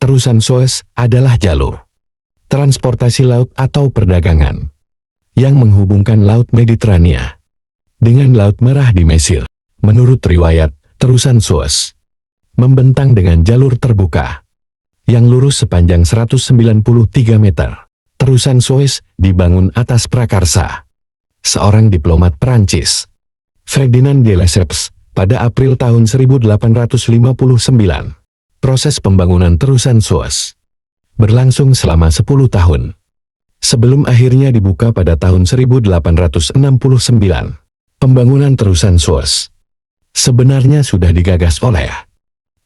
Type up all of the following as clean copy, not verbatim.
Terusan Suez adalah jalur transportasi laut atau perdagangan yang menghubungkan Laut Mediterania dengan Laut Merah di Mesir. Menurut riwayat, terusan Suez membentang dengan jalur terbuka yang lurus sepanjang 193 meter. Terusan Suez dibangun atas prakarsa seorang diplomat Perancis, Ferdinand de Lesseps, pada April tahun 1859. Proses pembangunan terusan Suez berlangsung selama 10 tahun, sebelum akhirnya dibuka pada tahun 1869. Pembangunan terusan Suez sebenarnya sudah digagas oleh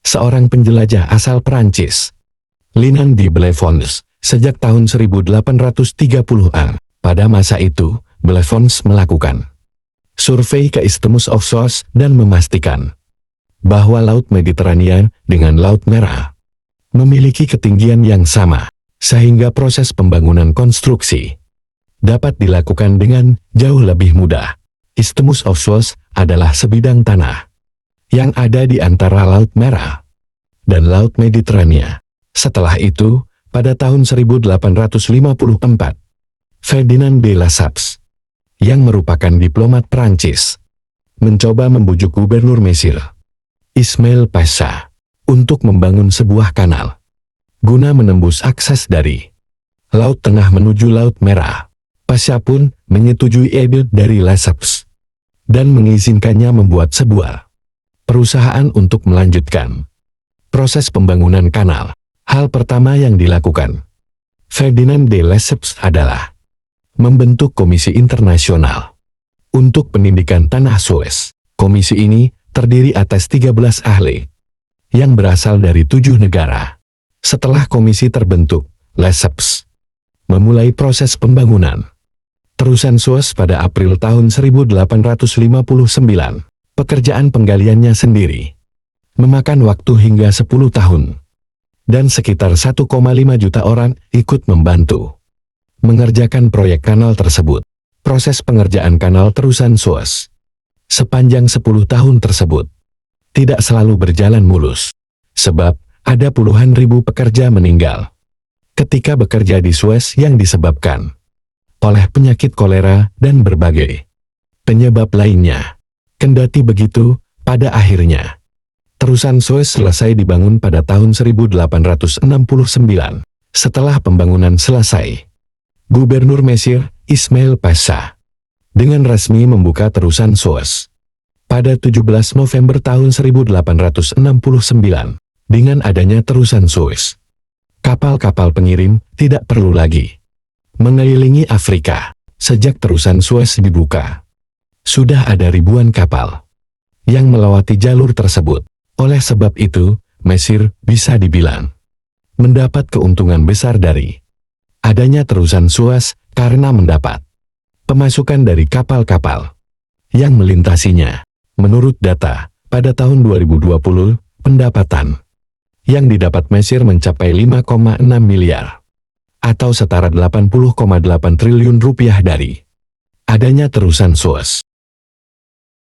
seorang penjelajah asal Perancis, Linan de Blevins, sejak tahun 1830-an. Pada masa itu, Blevins melakukan survei ke Isthmus of Suez dan memastikan bahwa Laut Mediterania dengan Laut Merah memiliki ketinggian yang sama, sehingga proses pembangunan konstruksi dapat dilakukan dengan jauh lebih mudah. Isthmus of Suez adalah sebidang tanah yang ada di antara Laut Merah dan Laut Mediterania. Setelah itu, pada tahun 1854, Ferdinand de Lesseps, yang merupakan diplomat Prancis, mencoba membujuk gubernur Mesir, Ismail Pasha, untuk membangun sebuah kanal guna menembus akses dari Laut Tengah menuju Laut Merah. Pasha pun menyetujui ide dari Lesseps dan mengizinkannya membuat sebuah perusahaan untuk melanjutkan proses pembangunan kanal. Hal pertama yang dilakukan Ferdinand de Lesseps adalah membentuk komisi internasional untuk penindikan tanah Suez. Komisi ini terdiri atas 13 ahli yang berasal dari 7 negara. Setelah komisi terbentuk, Lesseps memulai proses pembangunan terusan Suez pada April tahun 1859. Pekerjaan penggaliannya sendiri memakan waktu hingga 10 tahun, dan sekitar 1,5 juta orang ikut membantu mengerjakan proyek kanal tersebut. Proses pengerjaan kanal terusan Suez sepanjang 10 tahun tersebut tidak selalu berjalan mulus, sebab ada puluhan ribu pekerja meninggal ketika bekerja di Suez yang disebabkan oleh penyakit kolera dan berbagai penyebab lainnya. Kendati begitu, pada akhirnya terusan Suez selesai dibangun pada tahun 1869. Setelah pembangunan selesai, Gubernur Mesir, Ismail Pasha, dengan resmi membuka terusan Suez pada 17 November tahun 1869. Dengan adanya terusan Suez, kapal-kapal pengirim tidak perlu lagi mengelilingi Afrika. Sejak terusan Suez dibuka, sudah ada ribuan kapal yang melewati jalur tersebut. Oleh sebab itu, Mesir bisa dibilang mendapat keuntungan besar dari adanya terusan Suez karena mendapat pemasukan dari kapal-kapal yang melintasinya. Menurut data, pada tahun 2020, pendapatan yang didapat Mesir mencapai 5,6 miliar atau setara 80,8 triliun rupiah dari adanya terusan Suez.